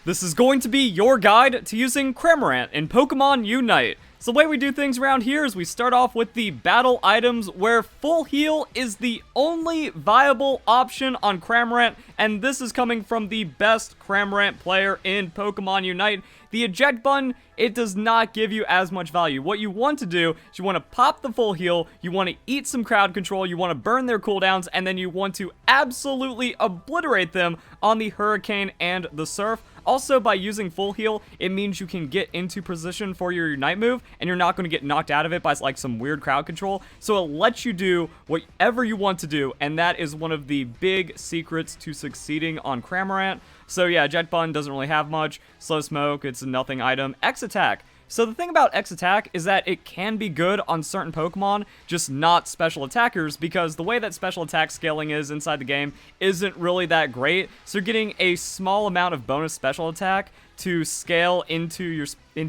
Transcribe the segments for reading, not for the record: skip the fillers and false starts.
This is going to be your guide to using Cramorant in Pokemon UNITE. So the way we do things around here is we start off with the battle items where full heal is the only viable option on Cramorant, and this is coming from the best Cramorant player in Pokemon UNITE. The eject button, it does not give you as much value. What you want to do is you want to pop the full heal, you want to eat some crowd control, you want to burn their cooldowns, and then you want to absolutely obliterate them on the Hurricane and the Surf. Also, by using full heal, it means you can get into position for your Unite move, and you're not going to get knocked out of it by like some weird crowd control. So it lets you do whatever you want to do, and that is one of the big secrets to succeeding on Cramorant. So yeah, eject button doesn't really have much. Slow smoke, it's a nothing item. X attack. So the thing about X attack is that it can be good on certain Pokemon, just not special attackers, because the way that special attack scaling is inside the game isn't really that great. So you're getting a small amount of bonus special attack to scale into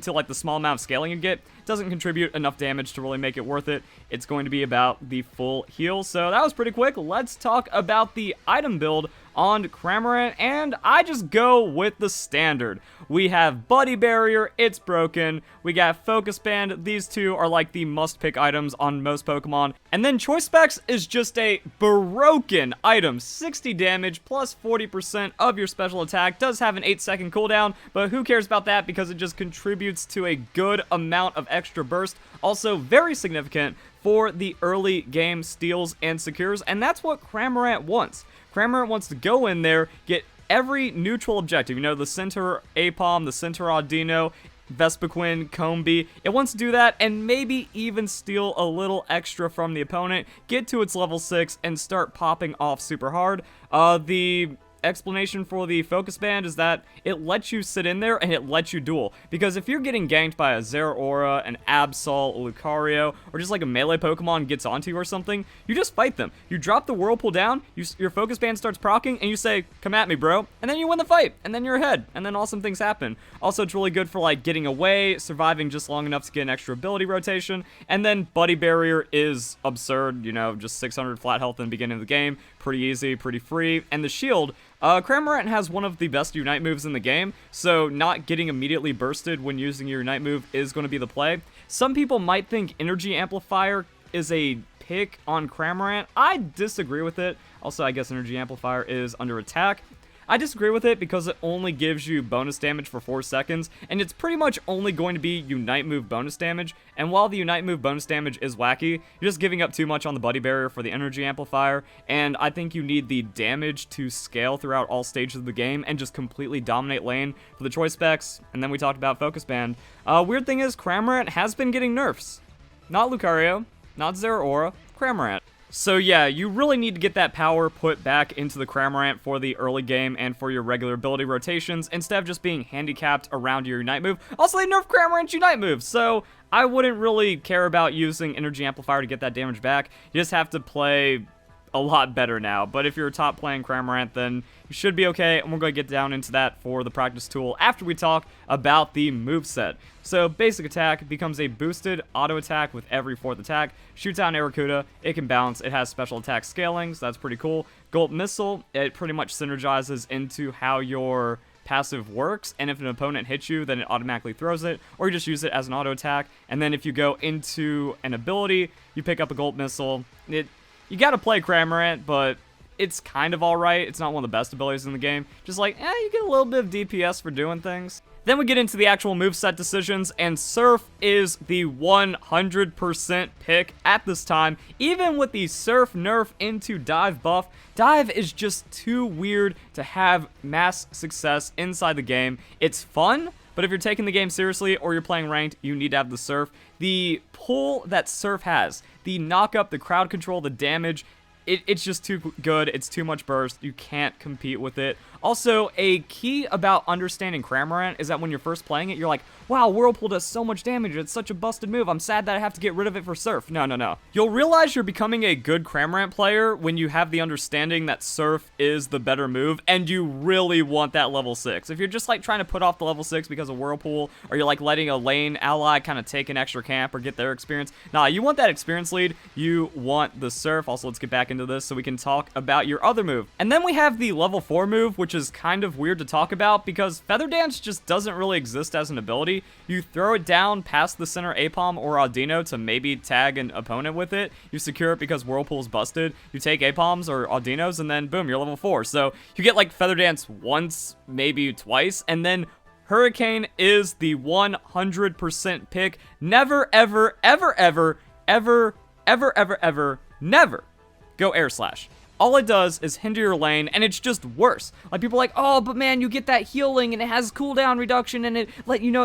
like the small amount of scaling you get. Doesn't contribute enough damage to really make it worth it. It's going to be about the full heal. So that was pretty quick. Let's talk about the item build on Cramorant, and I just go with the standard. We have Buddy Barrier, it's broken. We got Focus Band, these two are like the must-pick items on most Pokemon. And then Choice Specs is just a broken item. 60 damage plus 40% of your special attack. Does have an 8-second cooldown, but who cares about that because it just contributes to a good amount of extra burst. Also very significant for the early game steals and secures, and that's what Cramorant wants. Cramorant wants to go in there, get every neutral objective. You know, the Center Apom, the Center Audino, Vespiquen, Combee. It wants to do that and maybe even steal a little extra from the opponent, get to its level 6, and start popping off super hard. The explanation for the Focus Band is that it lets you sit in there and it lets you duel. Because if you're getting ganked by a Zeraora, an Absol, a Lucario, or just like a melee Pokemon gets onto you or something, you just fight them. You drop the Whirlpool down, your Focus Band starts proccing, and you say, "Come at me, bro," and then you win the fight, and then you're ahead, and then awesome things happen. Also, it's really good for like getting away, surviving just long enough to get an extra ability rotation, and then Buddy Barrier is absurd, you know, just 600 flat health in the beginning of the game, pretty easy, pretty free, and the shield, Cramorant has one of the best Unite moves in the game, so not getting immediately bursted when using your Unite move is going to be the play. Some people might think Energy Amplifier is a pick on Cramorant. I disagree with it. Also, I guess Energy Amplifier is under attack. I disagree with it because it only gives you bonus damage for 4 seconds, and it's pretty much only going to be Unite move bonus damage, and while the Unite move bonus damage is wacky, you're just giving up too much on the Buddy Barrier for the Energy Amplifier, and I think you need the damage to scale throughout all stages of the game and just completely dominate lane for the Choice Specs, and then we talked about Focus Band. Weird thing is, Cramorant has been getting nerfs. Not Lucario, not Zeraora, Cramorant. So yeah, you really need to get that power put back into the Cramorant for the early game and for your regular ability rotations instead of just being handicapped around your Unite move. Also, they nerfed Cramorant's Unite move, so I wouldn't really care about using Energy Amplifier to get that damage back. You just have to play a lot better now, but if you're top playing Cramorant, then you should be okay, and we're going to get down into that for the practice tool after we talk about the moveset. So basic attack becomes a boosted auto attack with every 4th attack, shoots out an Arrokuda, it can bounce, it has special attack scaling, so that's pretty cool. Gulp Missile, it pretty much synergizes into how your passive works, and if an opponent hits you, then it automatically throws it, or you just use it as an auto attack, and then if you go into an ability, you pick up a Gulp Missile. You gotta play Cramorant, but it's kind of alright. It's not one of the best abilities in the game. Just like, you get a little bit of DPS for doing things. Then we get into the actual moveset decisions, and Surf is the 100% pick at this time. Even with the Surf nerf into Dive buff, Dive is just too weird to have mass success inside the game. It's fun, but if you're taking the game seriously or you're playing ranked, you need to have the Surf. The pull that Surf has, the knock-up, the crowd control, the damage, it's just too good. It's too much burst. You can't compete with it. Also, a key about understanding Cramorant is that when you're first playing it, you're like, wow, Whirlpool does so much damage. It's such a busted move. I'm sad that I have to get rid of it for Surf. No, no, no. You'll realize you're becoming a good Cramorant player when you have the understanding that Surf is the better move, and you really want that level 6. If you're just like trying to put off the level 6 because of Whirlpool, or you're like letting a lane ally kind of take an extra camp or get their experience, nah, you want that experience lead. You want the Surf. Also, let's get back into into this so we can talk about your other move. And then we have the level 4 move, which is kind of weird to talk about because Feather Dance just doesn't really exist as an ability. You throw it down past the center Apom or Audino to maybe tag an opponent with it. You secure it because Whirlpool's busted. You take Apoms or Audinos, and then boom, you're level 4. So you get like Feather Dance once, maybe twice, and then Hurricane is the 100% pick. Never, ever, ever, ever, ever, ever, ever, ever, never go Air Slash. All it does is hinder your lane, and it's just worse. Like, people are like, oh, but man, you get that healing, and it has cooldown reduction, and it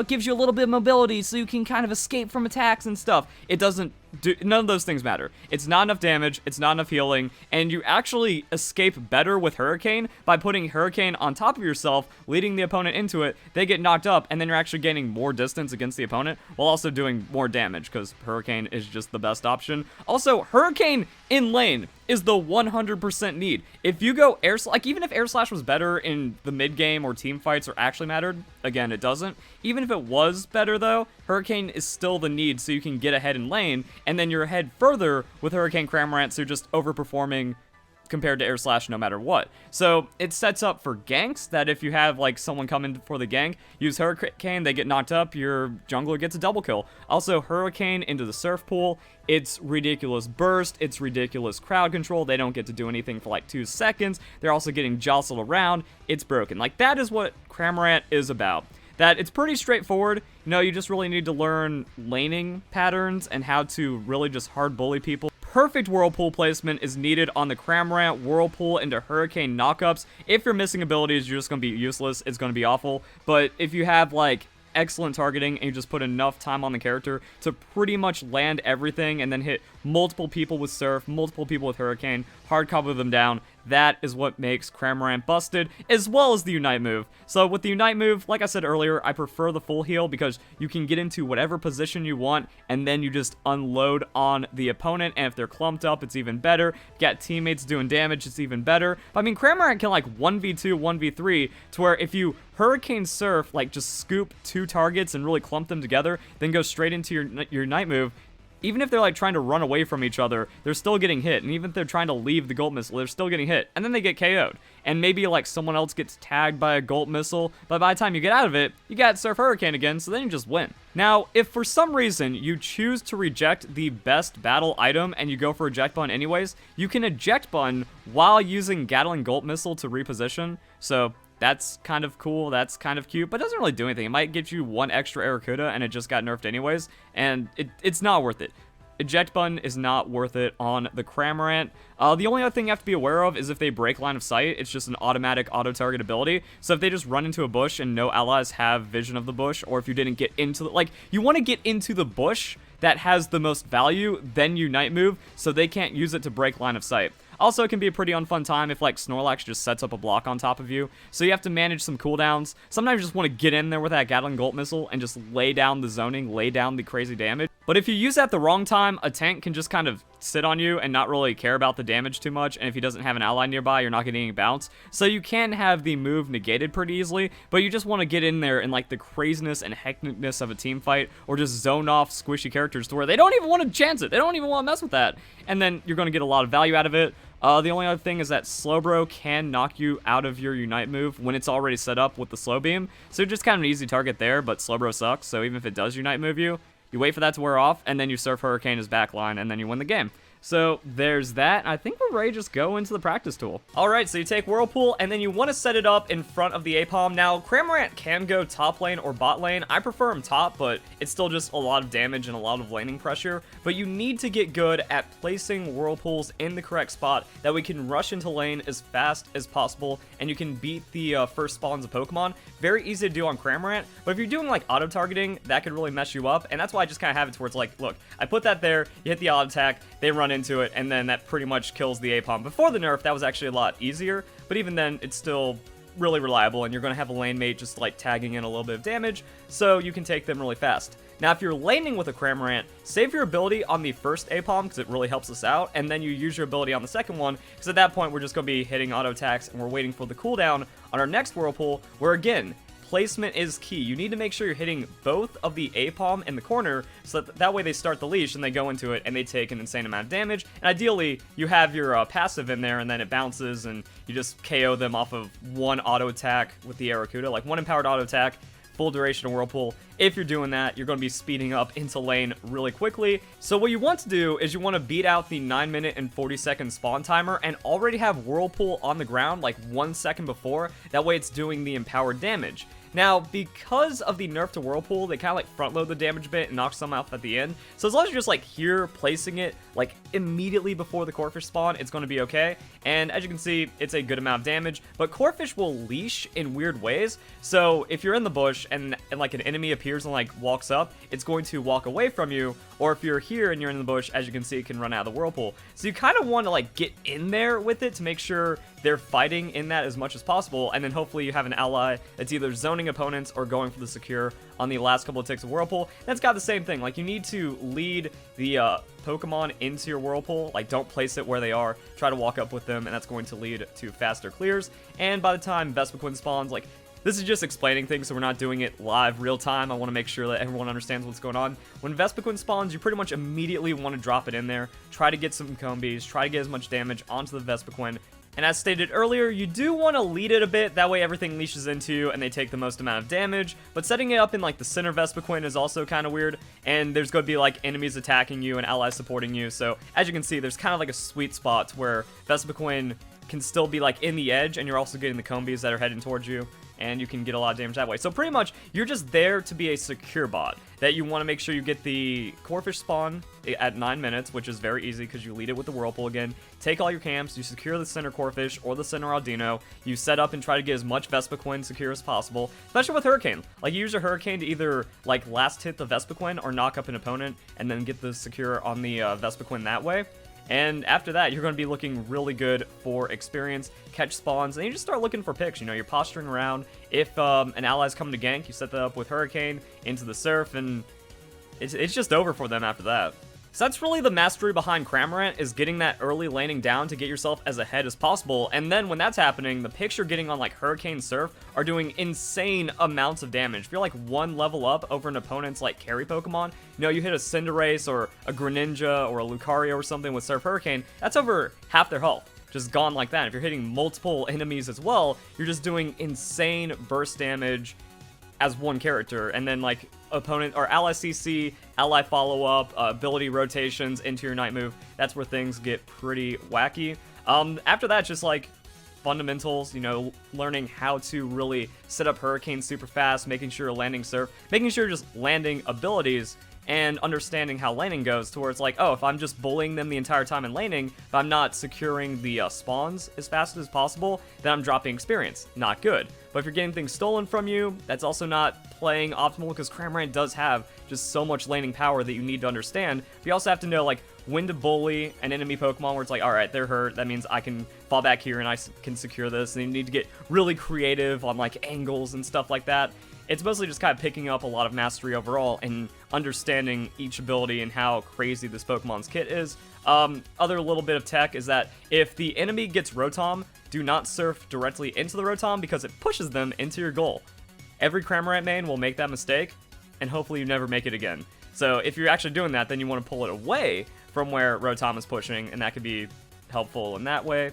gives you a little bit of mobility, so you can kind of escape from attacks and stuff. It doesn't do, none of those things matter. It's not enough damage, it's not enough healing, and you actually escape better with Hurricane by putting Hurricane on top of yourself, leading the opponent into it. They get knocked up, and then you're actually gaining more distance against the opponent, while also doing more damage, because Hurricane is just the best option. Also, Hurricane in lane is the 100% need. If you go Air Slash, like, even if Air Slash was better in the mid game or team fights or actually mattered, again, it doesn't. Even if it was better, though, Hurricane is still the need, so you can get ahead in lane, and then you're ahead further with Hurricane Cramorant, so you're just overperforming compared to Air Slash no matter what. So it sets up for ganks that if you have like someone come in for the gank, use Hurricane, they get knocked up, your jungler gets a double kill. Also, Hurricane into the Surf Pool, it's ridiculous burst, it's ridiculous crowd control, they don't get to do anything for like 2 seconds, they're also getting jostled around, it's broken. Like, that is what Cramorant is about. That it's pretty straightforward. You know, you just really need to learn laning patterns and how to really just hard bully people. Perfect Whirlpool placement is needed on the Cramorant Whirlpool into Hurricane knockups. If you're missing abilities, you're just going to be useless. It's going to be awful. But if you have, like, excellent targeting and you just put enough time on the character to pretty much land everything and then hit multiple people with Surf, multiple people with Hurricane, hard combo them down, that is what makes Cramorant busted, as well as the Unite move. So with the Unite move, like I said earlier, I prefer the full heal because you can get into whatever position you want and then you just unload on the opponent, and if they're clumped up, it's even better. If you got teammates doing damage, it's even better. But I mean, Cramorant can like 1v2, 1v3, to where if you Hurricane Surf, like just scoop 2 targets and really clump them together, then go straight into your Unite move, even if they're like trying to run away from each other, they're still getting hit. And even if they're trying to leave the Gulp Missile, they're still getting hit. And then they get KO'd. And maybe like someone else gets tagged by a Gulp Missile, but by the time you get out of it, you got Surf Hurricane again, so then you just win. Now, if for some reason you choose to reject the best battle item and you go for eject button anyways, you can eject button while using Gatling Gulp Missile to reposition. So that's kind of cool, that's kind of cute, but it doesn't really do anything. It might get you 1 extra Aracuda, and it just got nerfed anyways, and it's not worth it. Eject button is not worth it on the Cramorant. The only other thing you have to be aware of is if they break line of sight, it's just an automatic auto-target ability. So if they just run into a bush and no allies have vision of the bush, or if you didn't get into the, like, you want to get into the bush that has the most value, then Unite move, so they can't use it to break line of sight. Also, it can be a pretty unfun time if, like, Snorlax just sets up a block on top of you, so you have to manage some cooldowns. Sometimes you just want to get in there with that Gatling Gulp Missile and just lay down the zoning, lay down the crazy damage. But if you use that the wrong time, a tank can just kind of sit on you and not really care about the damage too much, and if he doesn't have an ally nearby, you're not getting any bounce. So you can have the move negated pretty easily, but you just want to get in there in, like, the craziness and hecticness of a team fight, or just zone off squishy characters to where they don't even want to chance it, they don't even want to mess with that, and then you're going to get a lot of value out of it. The only other thing is that Slowbro can knock you out of your Unite move when it's already set up with the Slow Beam, so just kind of an easy target there, but Slowbro sucks, so even if it does Unite move you, you wait for that to wear off, and then you Surf Hurricane his backline, and then you win the game. So there's that. I think we're ready to just go into the practice tool. Alright, so you take Whirlpool, and then you want to set it up in front of the Apom. Now, Cramorant can go top lane or bot lane. I prefer him top, but it's still just a lot of damage and a lot of laning pressure. But you need to get good at placing Whirlpools in the correct spot that we can rush into lane as fast as possible, and you can beat the first spawns of Pokemon. Very easy to do on Cramorant, but if you're doing like auto-targeting, that could really mess you up, and that's why I just kind of have it to where it's like, look, I put that there, you hit the auto attack, they run into it, and then that pretty much kills the Apom. Before the nerf, that was actually a lot easier, but even then, it's still really reliable, and you're going to have a lane mate just like tagging in a little bit of damage, so you can take them really fast. Now, if you're laning with a Cramorant, save your ability on the first Apom, because it really helps us out, and then you use your ability on the second one, because at that point, we're just going to be hitting auto attacks, and we're waiting for the cooldown on our next Whirlpool, where again, placement is key. You need to make sure you're hitting both of the A-palm in the corner, so that way they start the leash and they go into it and they take an insane amount of damage. And ideally, you have your passive in there and then it bounces and you just KO them off of one auto attack with the Arrokuda, like one empowered auto attack, full duration of Whirlpool. If you're doing that, you're going to be speeding up into lane really quickly. So what you want to do is you want to beat out the 9-minute and 40-second spawn timer and already have Whirlpool on the ground like 1 second before. That way it's doing the empowered damage. Now, because of the nerf to Whirlpool, they kind of like front load the damage bit and knock some off at the end. So as long as you're just like here placing it like immediately before the Corphish spawn, it's going to be okay. And as you can see, it's a good amount of damage, but Corphish will leash in weird ways. So if you're in the bush and like an enemy appears and like walks up, it's going to walk away from you. Or if you're here and you're in the bush, as you can see, it can run out of the Whirlpool. So you kind of want to like get in there with it to make sure they're fighting in that as much as possible. And then hopefully you have an ally that's either zoning opponents or going for the secure on the last couple of ticks of Whirlpool. That's got the same thing. Like you need to lead the Pokemon into your Whirlpool. Like don't place it where they are. Try to walk up with them, and that's going to lead to faster clears. And by the time Vespiquen spawns, like this is just explaining things, so we're not doing it live real time. I want to make sure that everyone understands what's going on. When Vespiquen spawns, you pretty much immediately want to drop it in there. Try to get some combis. Try to get as much damage onto the Vespiquen. And as stated earlier, you do want to lead it a bit, that way everything leashes into and they take the most amount of damage, but setting it up in like the center Vespiquen is also kind of weird, and there's going to be like enemies attacking you and allies supporting you, so as you can see, there's kind of like a sweet spot where Vespiquen can still be like in the edge, and you're also getting the combis that are heading towards you, and you can get a lot of damage that way. So pretty much, you're just there to be a secure bot, that you want to make sure you get the Corphish spawn at 9 minutes, which is very easy because you lead it with the Whirlpool again. Take all your camps, you secure the center Corphish or the center Audino, you set up and try to get as much Vespiquen secure as possible, especially with Hurricane. Like, you use your Hurricane to either, like, last hit the Vespiquen or knock up an opponent, and then get the secure on the Vespiquen that way. And after that, you're going to be looking really good for experience, catch spawns, and you just start looking for picks. You know, you're posturing around. If an ally's coming to gank, you set that up with Hurricane into the Surf, and it's just over for them after that. So that's really the mastery behind Cramorant, is getting that early laning down to get yourself as ahead as possible. And then when that's happening, the picks you're getting on like Hurricane Surf are doing insane amounts of damage. If you're like one level up over an opponent's like carry Pokemon, you know, you hit a Cinderace or a Greninja or a Lucario or something with Surf Hurricane, that's over half their health. Just gone like that. If you're hitting multiple enemies as well, you're just doing insane burst damage as one character, and then like opponent or ally CC, ally follow-up, ability rotations into your night move, that's where things get pretty wacky. After that, just like fundamentals, you know, learning how to really set up Hurricane super fast, making sure you're landing Surf, making sure you're just landing abilities, and understanding how laning goes, to where it's like, oh, if I'm just bullying them the entire time in laning, if I'm not securing the spawns as fast as possible, then I'm dropping experience. Not good. But if you're getting things stolen from you, that's also not playing optimal, because Cramorant does have just so much laning power that you need to understand. But you also have to know, like, when to bully an enemy Pokemon where it's like, alright, they're hurt, that means I can fall back here and I can secure this. And you need to get really creative on, like, angles and stuff like that. It's mostly just kind of picking up a lot of mastery overall and understanding each ability and how crazy this Pokemon's kit is. Other little bit of tech is that if the enemy gets Rotom, do not surf directly into the Rotom because it pushes them into your goal. Every Cramorant main will make that mistake, and hopefully you never make it again. So if you're actually doing that, then you want to pull it away from where Rotom is pushing, and that could be helpful in that way.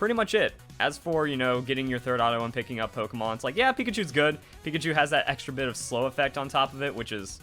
Pretty much it. As for, you know, getting your third auto and picking up Pokemon, it's like, yeah, Pikachu's good. Pikachu has that extra bit of slow effect on top of it, which is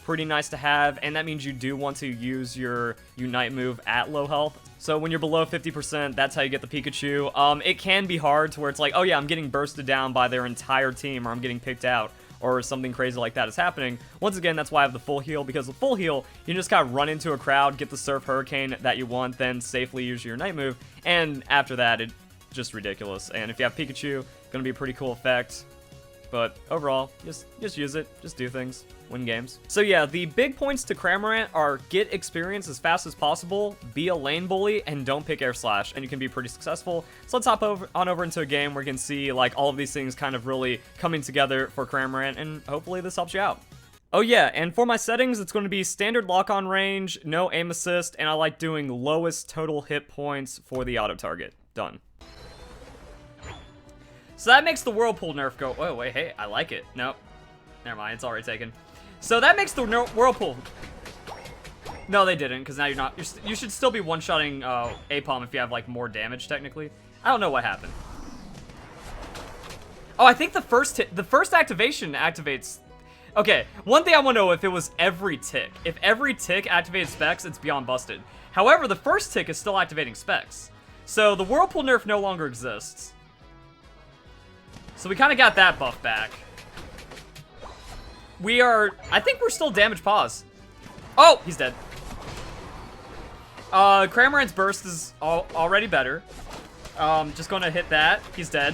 pretty nice to have, and that means you do want to use your Unite move at low health. So when you're below 50%, that's how you get the Pikachu. It can be hard to where it's like, oh yeah, I'm getting bursted down by their entire team, or I'm getting picked out, or something crazy like that is happening. Once again, that's why I have the full heal, because the full heal, you can just kind of run into a crowd, get the Surf Hurricane that you want, then safely use your Night move, and after that, it's just ridiculous. And if you have Pikachu, gonna be a pretty cool effect. But overall, just use it, just do things, win games. So yeah, the big points to Cramorant are get experience as fast as possible, be a lane bully, and don't pick Air Slash, and you can be pretty successful. So let's hop on over into a game where you can see like all of these things kind of really coming together for Cramorant, and hopefully this helps you out. Oh yeah, and for my settings, it's going to be standard lock-on range, no aim assist, and I like doing lowest total hit points for the auto target. Done. So that makes the Whirlpool nerf go, oh wait, hey, I like it. Nope. Never mind, it's already taken. So that makes the Whirlpool. No, they didn't, because now you're not, you should still be one-shotting Apom if you have like more damage, technically. I don't know what happened. Oh, I think the first activation activates. Okay, one thing I want to know if it was every tick. If every tick activated specs, it's beyond busted. However, the first tick is still activating specs. So the Whirlpool nerf no longer exists. So we kind of got that buff back. We are, I think we're still damage pause. Oh, he's dead. Cramorant's burst is already better. Just gonna hit that. He's dead.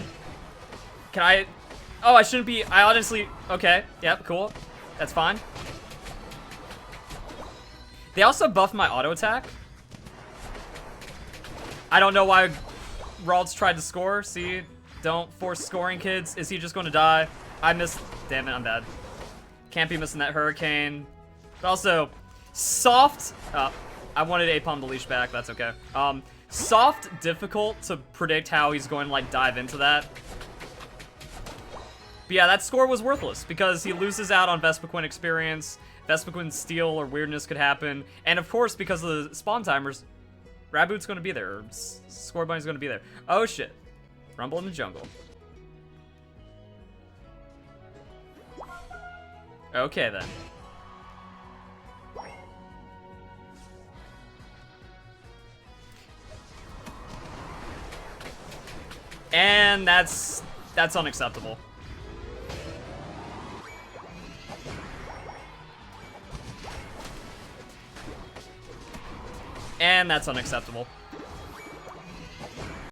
Can I? Oh, I shouldn't be. I honestly. Okay. Yep. Cool. That's fine. They also buffed my auto attack. I don't know why Ralts tried to score. See, don't force scoring, kids. Is he just going to die? I missed. Damn it, I'm bad. Can't be missing that hurricane. But also, soft. I wanted Apom to leash back. That's okay. Soft, difficult to predict how he's going to like dive into that. But yeah, that score was worthless because he loses out on Vespiquen experience. Vespiquen steal or weirdness could happen. And of course, because of the spawn timers, Raboot's going to be there. Or Score Bunny's going to be there. Oh shit. Rumble in the jungle. Okay then. And that's unacceptable. And that's unacceptable.